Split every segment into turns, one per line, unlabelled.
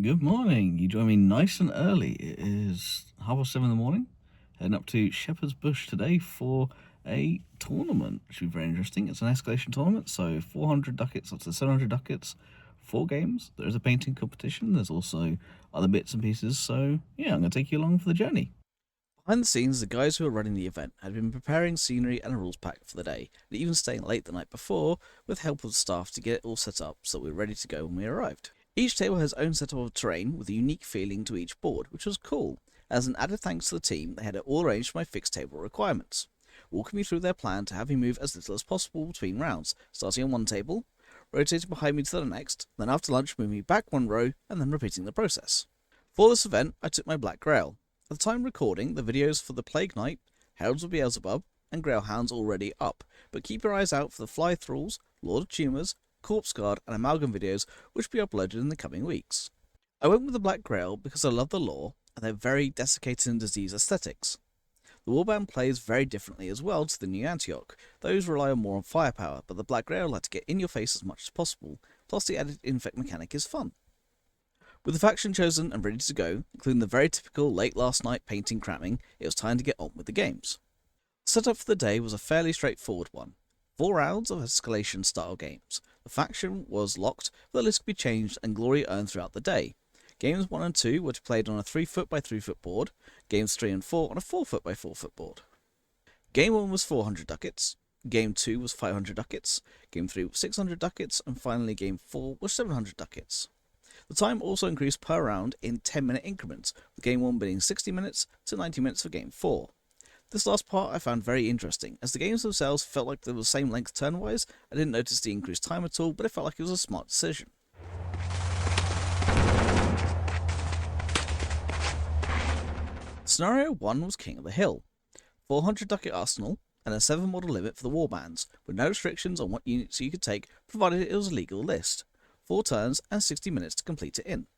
Good morning. You join me nice and early. It is 7:30 in the morning. Heading up to Shepherd's Bush today for a tournament, which should be very interesting. It's an escalation tournament, so 400 ducats up to 700 ducats, 4 games. There is a painting competition. There's also other bits and pieces. So yeah, I'm going to take you along for the journey.
Behind the scenes, the guys who were running the event had been preparing scenery and a rules pack for the day, and even staying late the night before with help of the staff to get it all set up so we were ready to go when we arrived. Each table has its own setup of terrain with a unique feeling to each board, which was cool. As an added thanks to the team, they had it all arranged for my fixed table requirements, walking me through their plan to have me move as little as possible between rounds, starting on one table, rotating behind me to the next, then after lunch moving me back one row, and then repeating the process. For this event, I took my black Grail. At the time recording, the videos for the Plague Knight, Heralds of Beelzebub, and Grail Hounds are already up, but keep your eyes out for the Fly Thralls, Lord of Tumours, Corpse Guard, and Amalgam videos, which will be uploaded in the coming weeks. I went with the Black Grail because I love the lore and their very desiccated and diseased aesthetics. The Warband plays very differently as well to the new Antioch. Those rely more on firepower, but the Black Grail like to get in your face as much as possible, plus the added infect mechanic is fun. With the faction chosen and ready to go, including the very typical late last night painting cramming, it was time to get on with the games. The setup for the day was a fairly straightforward one. 4 rounds of escalation style games. The faction was locked, but the list could be changed and glory earned throughout the day. Games 1 and 2 were played on a 3-foot by 3-foot board, games 3 and 4 on a 4-foot by 4-foot board. Game 1 was 400 ducats, Game 2 was 500 ducats, Game 3 was 600 ducats, and finally Game 4 was 700 ducats. The time also increased per round in 10-minute increments, with Game 1 being 60 minutes to 90 minutes for Game 4. This last part I found very interesting, as the games themselves felt like they were the same length turn-wise. I didn't notice the increased time at all, but it felt like it was a smart decision. Scenario 1 was King of the Hill. 400 ducat arsenal, and a 7 model limit for the warbands, with no restrictions on what units you could take, provided it was a legal list. 4 turns and 60 minutes to complete it in.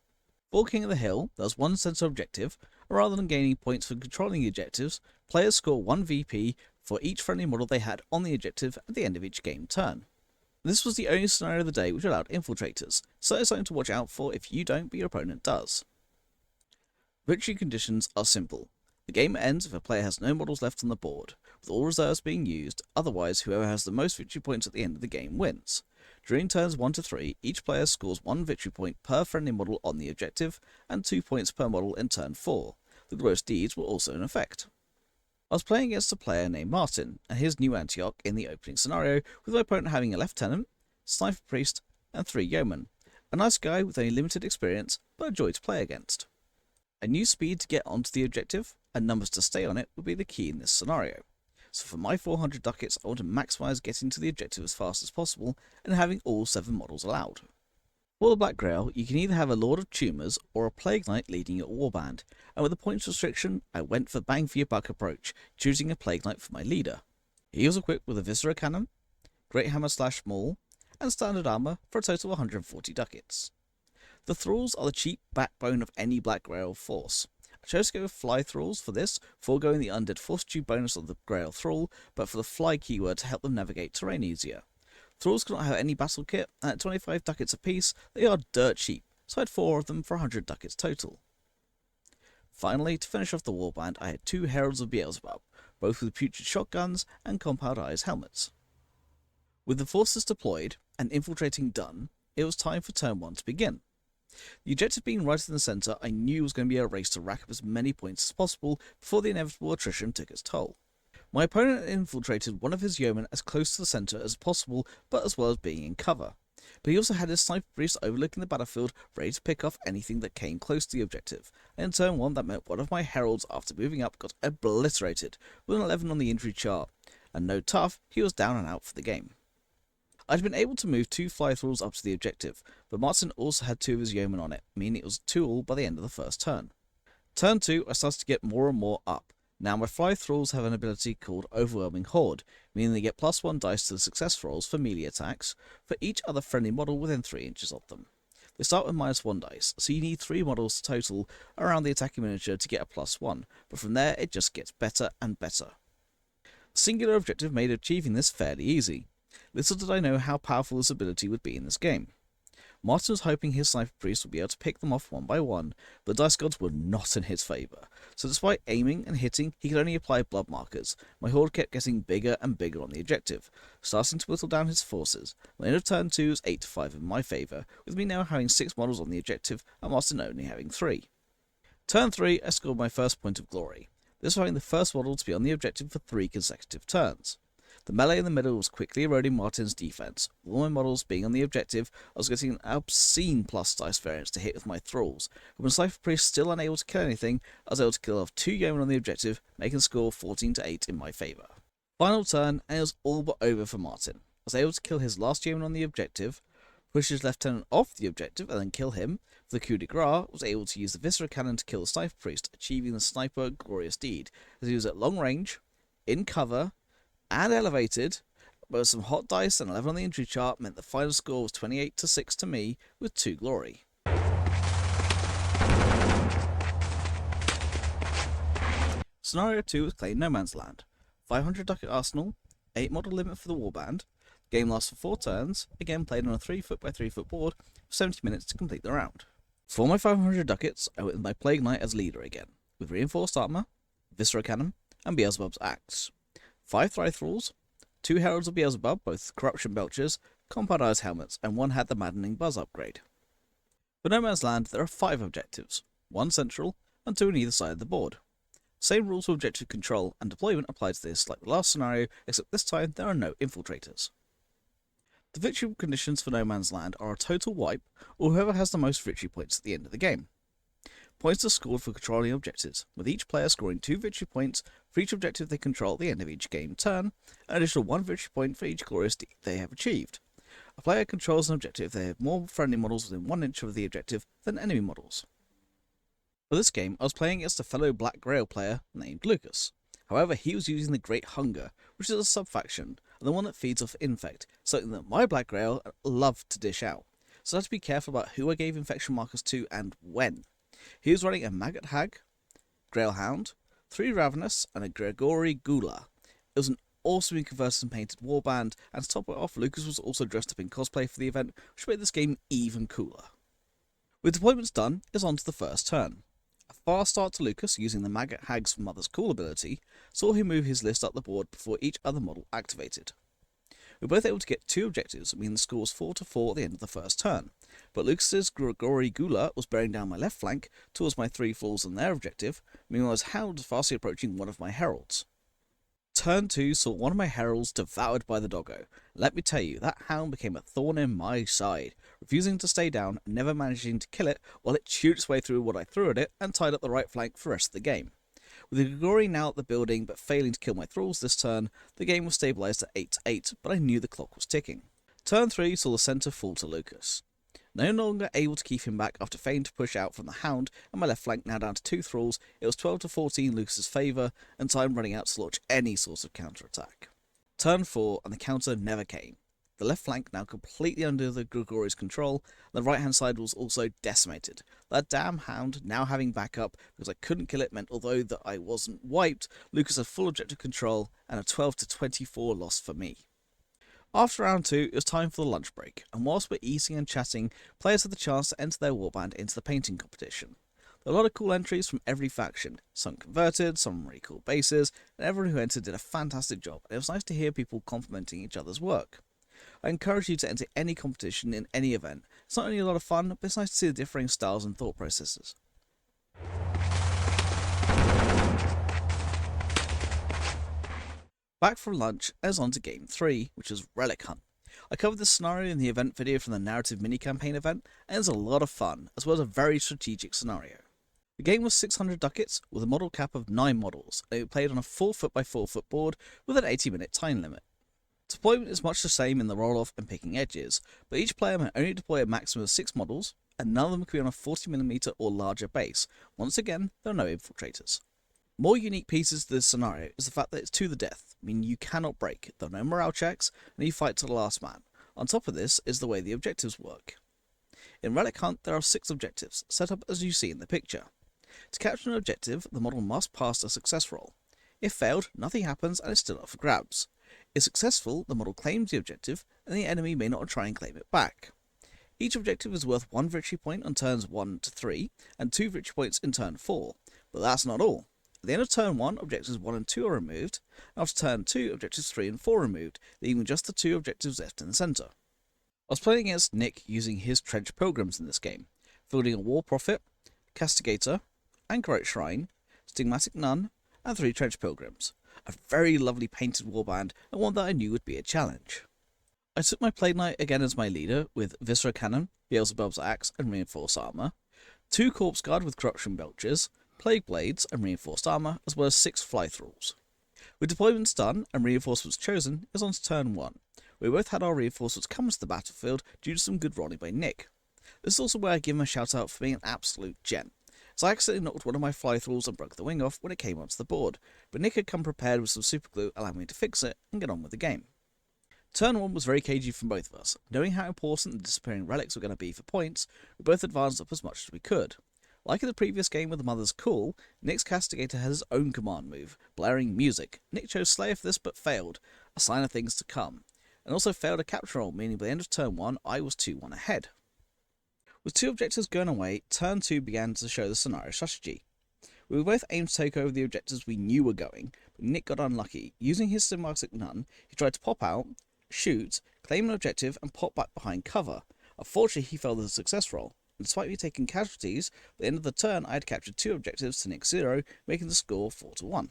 For King of the Hill, there was one centre objective, and rather than gaining points for controlling the objectives, players score 1 VP for each friendly model they had on the objective at the end of each game turn. This was the only scenario of the day which allowed infiltrators, so it's something to watch out for if you don't but your opponent does. Victory conditions are simple. The game ends if a player has no models left on the board, with all reserves being used, otherwise whoever has the most victory points at the end of the game wins. During turns 1 to 3, each player scores 1 victory point per friendly model on the objective, and 2 points per model in turn 4. The gross deeds were also in effect. I was playing against a player named Martin, and his new Antioch in the opening scenario, with my opponent having a lieutenant, sniper priest, and 3 yeomen. A nice guy with only limited experience, but a joy to play against. I knew speed to get onto the objective, and numbers to stay on it would be the key in this scenario. So for my 400 ducats, I want to maximise getting to the objective as fast as possible, and having all 7 models allowed. For the Black Grail, you can either have a Lord of Tumours or a Plague Knight leading your warband, and with the points restriction, I went for bang for your buck approach, choosing a Plague Knight for my leader. He was equipped with a Viscera Cannon, Great Hammer / Maul, and Standard Armour for a total of 140 ducats. The Thralls are the cheap backbone of any Black Grail force. I chose to go with Fly Thralls for this, foregoing the Undead Fortitude bonus of the Grail Thrall, but for the Fly keyword to help them navigate terrain easier. Thralls cannot have any battle kit, and at 25 ducats apiece, they are dirt cheap, so I had 4 of them for 100 ducats total. Finally, to finish off the warband, I had 2 Heralds of Beelzebub, both with putrid shotguns and compound eyes helmets. With the forces deployed, and infiltrating done, it was time for turn 1 to begin. The objective being right in the centre, I knew was going to be a race to rack up as many points as possible before the inevitable attrition took its toll. My opponent infiltrated one of his yeomen as close to the centre as possible, but as well as being in cover. But he also had his sniper priest overlooking the battlefield, ready to pick off anything that came close to the objective, and in turn 1 that meant one of my heralds, after moving up, got obliterated, with an 11 on the injury chart, and no tough, he was down and out for the game. I'd been able to move 2 Fly Thralls up to the objective, but Martin also had 2 of his yeomen on it, meaning it was 2-all by the end of the first turn. Turn 2, I started to get more and more up. Now my Fly Thralls have an ability called Overwhelming Horde, meaning they get +1 dice to the success rolls for melee attacks for each other friendly model within 3 inches of them. They start with -1 dice, so you need 3 models total around the attacking miniature to get a +1, but from there it just gets better and better. The singular objective made achieving this fairly easy. Little did I know how powerful this ability would be in this game. Martin was hoping his sniper priest would be able to pick them off one by one, but the dice gods were not in his favour, so despite aiming and hitting, he could only apply blood markers. My horde kept getting bigger and bigger on the objective, starting to whittle down his forces. The end of turn 2 was 8-5 in my favour, with me now having 6 models on the objective and Martin only having 3. Turn 3, I scored my first point of glory. This was having the first model to be on the objective for 3 consecutive turns. The melee in the middle was quickly eroding Martin's defense. With all my models being on the objective, I was getting an obscene plus dice variance to hit with my thralls. But when Sniper Priest still unable to kill anything, I was able to kill off 2 yeomen on the objective, making the score 14-8 in my favour. Final turn, and it was all but over for Martin. I was able to kill his last yeoman on the objective, push his lieutenant off the objective, and then kill him. For the coup de grace, was able to use the Viscera Cannon to kill the Sniper Priest, achieving the Sniper glorious deed, as he was at long range, in cover, and elevated, but with some hot dice and 11 on the injury chart meant the final score was 28-6 to me, with 2 glory. Scenario 2 was Claim No Man's Land. 500 ducat arsenal, 8 model limit for the Warband. The game lasts for 4 turns, again played on a 3-foot by 3-foot board, for 70 minutes to complete the round. For my 500 ducats, I went with my Plague Knight as leader again, with reinforced armour, Viscera Cannon, and Beelzebub's Axe. 5 Thrive Thralls, 2 Heralds of Beelzebub, both Corruption Belchers, Compound-Eyes Helmets, and 1 had the Maddening Buzz upgrade. For No Man's Land, there are 5 objectives, 1 central, and 2 on either side of the board. Same rules for objective control and deployment apply to this like the last scenario, except this time there are no infiltrators. The victory conditions for No Man's Land are a total wipe, or whoever has the most victory points at the end of the game. Points are scored for controlling objectives, with each player scoring 2 victory points for each objective they control at the end of each game turn, an additional 1 victory point for each glorious deed they have achieved. A player controls an objective if they have more friendly models within 1 inch of the objective than enemy models. For this game, I was playing against a fellow Black Grail player named Lucas. However, he was using the Great Hunger, which is a sub-faction, and the one that feeds off Infect, something that my Black Grail loved to dish out, so I had to be careful about who I gave infection markers to and when. He was running a Maggot Hag, Grail Hound, 3 Ravenous, and a Gregory Gula. It was an awesomely converted and painted warband, and to top it off, Lucas was also dressed up in cosplay for the event, which made this game even cooler. With deployments done, it's on to the first turn. A fast start to Lucas using the Maggot Hag's Mother's Cool ability saw him move his list up the board before each other model activated. We were both able to get 2 objectives, meaning the score was 4-4 at the end of the first turn, but Lucas's Gregory Gula was bearing down my left flank towards my 3 fools and their objective, meanwhile his Hound was fastly approaching one of my heralds. Turn 2 saw one of my heralds devoured by the doggo. Let me tell you, that hound became a thorn in my side, refusing to stay down and never managing to kill it while it chewed its way through what I threw at it and tied up the right flank for the rest of the game. With the Gregory now at the building but failing to kill my thralls this turn, the game was stabilised at 8-8, but I knew the clock was ticking. Turn 3 saw the centre fall to Lucas. No longer able to keep him back after failing to push out from the Hound, and my left flank now down to 2 thralls, it was 12-14 Lucas's favour, and time running out to launch any sort of counter-attack. Turn 4, and the counter never came. The left flank now completely under the Gregory's control, and the right hand side was also decimated. That damn Hound now having backup because I couldn't kill it meant although that I wasn't wiped, Lucas had full objective control and a 12-24 loss for me. After round 2, it was time for the lunch break, and whilst we're eating and chatting, players had the chance to enter their warband into the painting competition. There were a lot of cool entries from every faction, some converted, some really cool bases, and everyone who entered did a fantastic job, and it was nice to hear people complimenting each other's work. I encourage you to enter any competition in any event. It's not only a lot of fun, but it's nice to see the differing styles and thought processes. Back from lunch, I was on to Game 3, which was Relic Hunt. I covered this scenario in the event video from the Narrative Mini-Campaign event, and it was a lot of fun, as well as a very strategic scenario. The game was 600 ducats, with a model cap of 9 models, and it played on a 4-foot by 4-foot board with an 80-minute time limit. Deployment is much the same in the roll-off and picking edges, but each player may only deploy a maximum of 6 models, and none of them can be on a 40mm or larger base. Once again, there are no infiltrators. More unique pieces to this scenario is the fact that it's to the death, meaning you cannot break, there are no morale checks, and you fight to the last man. On top of this is the way the objectives work. In Relic Hunt, there are 6 objectives, set up as you see in the picture. To capture an objective, the model must pass a success roll. If failed, nothing happens and it's still up for grabs. If successful, the model claims the objective, and the enemy may not try and claim it back. Each objective is worth 1 victory point on turns 1 to 3, and 2 victory points in turn 4. But that's not all. At the end of turn 1, objectives 1 and 2 are removed, and after turn 2, objectives 3 and 4 are removed, leaving just the 2 objectives left in the centre. I was playing against Nick using his Trench Pilgrims in this game, fielding a War Prophet, Castigator, Anchorite Shrine, Stigmatic Nun, and 3 Trench Pilgrims. A very lovely painted warband, and one that I knew would be a challenge. I took my Plague Knight again as my leader, with Viscera Cannon, Beelzebub's Axe, and Reinforced Armour, 2 Corpse Guard with Corruption Belches, Plague Blades, and Reinforced Armour, as well as 6 Fly Thralls. With deployments done and reinforcements chosen, it was on to turn 1. We both had our reinforcements come to the battlefield due to some good rolling by Nick. This is also where I give him a shout out for being an absolute gent, as I accidentally knocked one of my Fly Thralls and broke the wing off when it came onto the board, but Nick had come prepared with some super glue allowing me to fix it and get on with the game. Turn 1 was very cagey from both of us. Knowing how important the disappearing relics were going to be for points, we both advanced up as much as we could. Like in the previous game with the Mother's Call, Nick's Castigator had his own command move, blaring music. Nick chose Slayer for this but failed, a sign of things to come, and also failed a capture roll, meaning by the end of turn 1 I was 2-1 ahead. With 2 objectives going away, turn 2 began to show the scenario strategy. We were both aimed to take over the objectives we knew were going, but Nick got unlucky. Using his Stigmatic Nun, he tried to pop out, shoot, claim an objective, and pop back behind cover. Unfortunately, he failed the success roll. Despite me taking casualties, at the end of the turn I had captured 2 objectives to Nick's 0, making the score 4-1.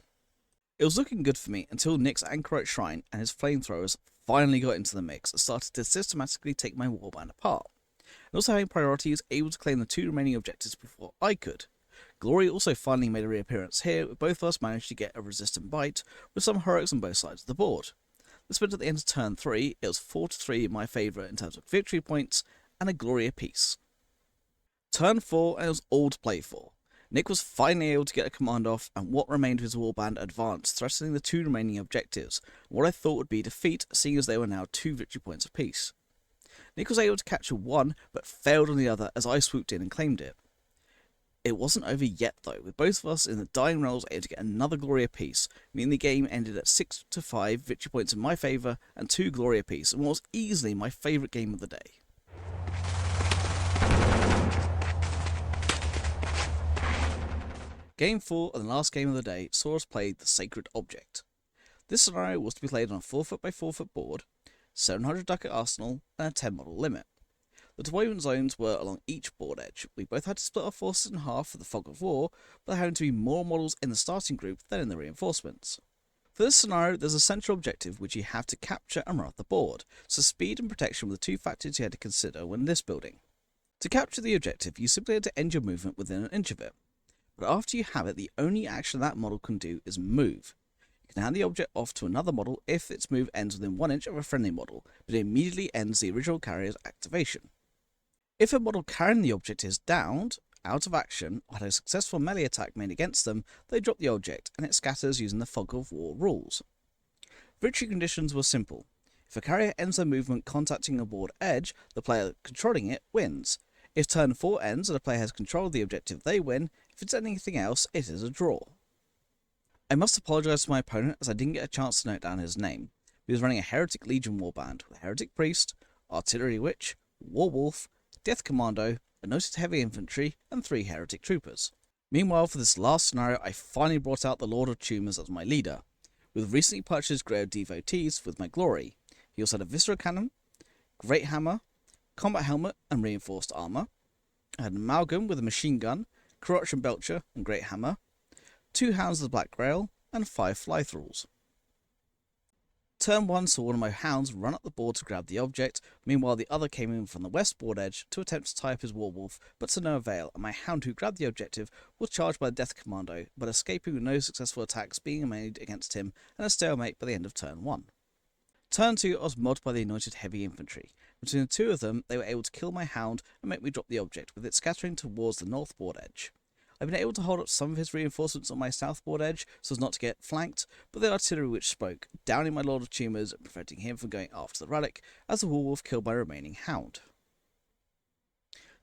It was looking good for me until Nick's Anchorite Shrine and his flamethrowers finally got into the mix and started to systematically take my warband apart. And also having priority, he was able to claim the 2 remaining objectives before I could. Glory also finally made a reappearance here, with both of us managed to get a resistant bite, with some heroics on both sides of the board. This meant at the end of turn 3, it was 4-3 in my favour in terms of victory points, and a glory apiece. Turn 4, and it was all to play for. Nick was finally able to get a command off, and what remained of his warband advanced, threatening the 2 remaining objectives, what I thought would be defeat, seeing as they were now 2 victory points apiece. Nick was able to capture one, but failed on the other as I swooped in and claimed it. It wasn't over yet though, with both of us in the dying rolls able to get another glory apiece, meaning the game ended at 6-5 victory points in my favour and 2 glory apiece, and what was easily my favourite game of the day. Game 4 and the last game of the day saw us play the Sacred Object. This scenario was to be played on a 4-foot by 4-foot board, 700 ducat arsenal, and a 10 model limit. The deployment zones were along each board edge. We both had to split our forces in half for the Fog of War, but there happened to be more models in the starting group than in the reinforcements. For this scenario, there's a central objective which you have to capture and run off the board, so speed and protection were the 2 factors you had to consider when list building. To capture the objective, you simply had to end your movement within an inch of it. But after you have it, the only action that model can do is move. You can hand the object off to another model if its move ends within 1 inch of a friendly model, but it immediately ends the original carrier's activation. If a model carrying the object is downed, out of action, or had a successful melee attack made against them, they drop the object, and it scatters using the Fog of War rules. Victory conditions were simple. If a carrier ends their movement contacting a board edge, the player controlling it wins. If turn 4 ends and a player has control of the objective, they win. If it's anything else, it is a draw. I must apologise to my opponent as I didn't get a chance to note down his name. He was running a Heretic Legion warband with a Heretic Priest, Artillery Witch, Warwolf, Death Commando, a noted heavy infantry, and 3 Heretic Troopers. Meanwhile, for this last scenario, I finally brought out the Lord of Tumors as my leader, with recently purchased Grail devotees with my glory. He also had a Viscera Cannon, Great Hammer, Combat Helmet and Reinforced Armour. I had an Amalgam with a Machine Gun, Corruption Belcher and Great Hammer, 2 Hounds of the Black Grail, and 5 Fly Thralls. Turn 1 saw one of my hounds run up the board to grab the object, meanwhile the other came in from the west board edge to attempt to tie up his Warwolf, but to no avail, and my hound who grabbed the objective was charged by the Death Commando, but escaping with no successful attacks being made against him, and a stalemate by the end of turn 1. Turn 2 I was mobbed by the Anointed Heavy Infantry. Between the 2 of them, they were able to kill my hound and make me drop the object, with it scattering towards the north board edge. I've been able to hold up some of his reinforcements on my south board edge so as not to get flanked, but the artillery witch spoke, downing my Lord of Tumors and preventing him from going after the relic, as the Warwolf killed my remaining hound.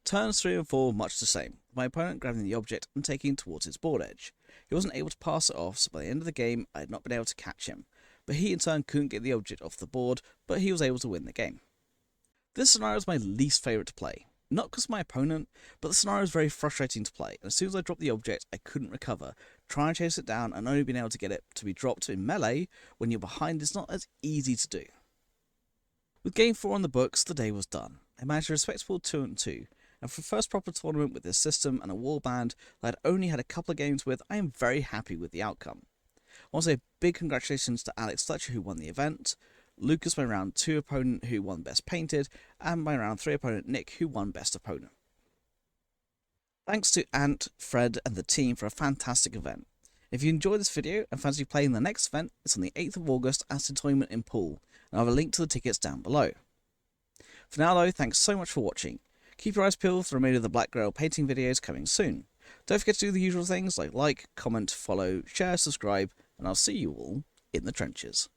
Turns 3 and 4 were much the same, with my opponent grabbing the object and taking it towards his board edge. He wasn't able to pass it off, so by the end of the game I had not been able to catch him, but he in turn couldn't get the object off the board, but he was able to win the game. This scenario is my least favourite to play. Not because of my opponent, but the scenario is very frustrating to play, and as soon as I dropped the object I couldn't recover. Trying to chase it down and only being able to get it to be dropped in melee when you're behind is not as easy to do. With game 4 on the books, the day was done. I managed a respectable 2-2, and for the first proper tournament with this system and a warband that I'd only had a couple of games with, I am very happy with the outcome. I want to say a big congratulations to Alex Fletcher who won the event, Lucas, my round 2 opponent, who won Best Painted, and my round 3 opponent, Nick, who won Best Opponent. Thanks to Ant, Fred, and the team for a fantastic event. If you enjoyed this video and fancy playing the next event, it's on the 8th of August at the tournament in Poole, and I'll have a link to the tickets down below. For now though, thanks so much for watching. Keep your eyes peeled for the remainder of the Black Grail painting videos coming soon. Don't forget to do the usual things like comment, follow, share, subscribe, and I'll see you all in the trenches.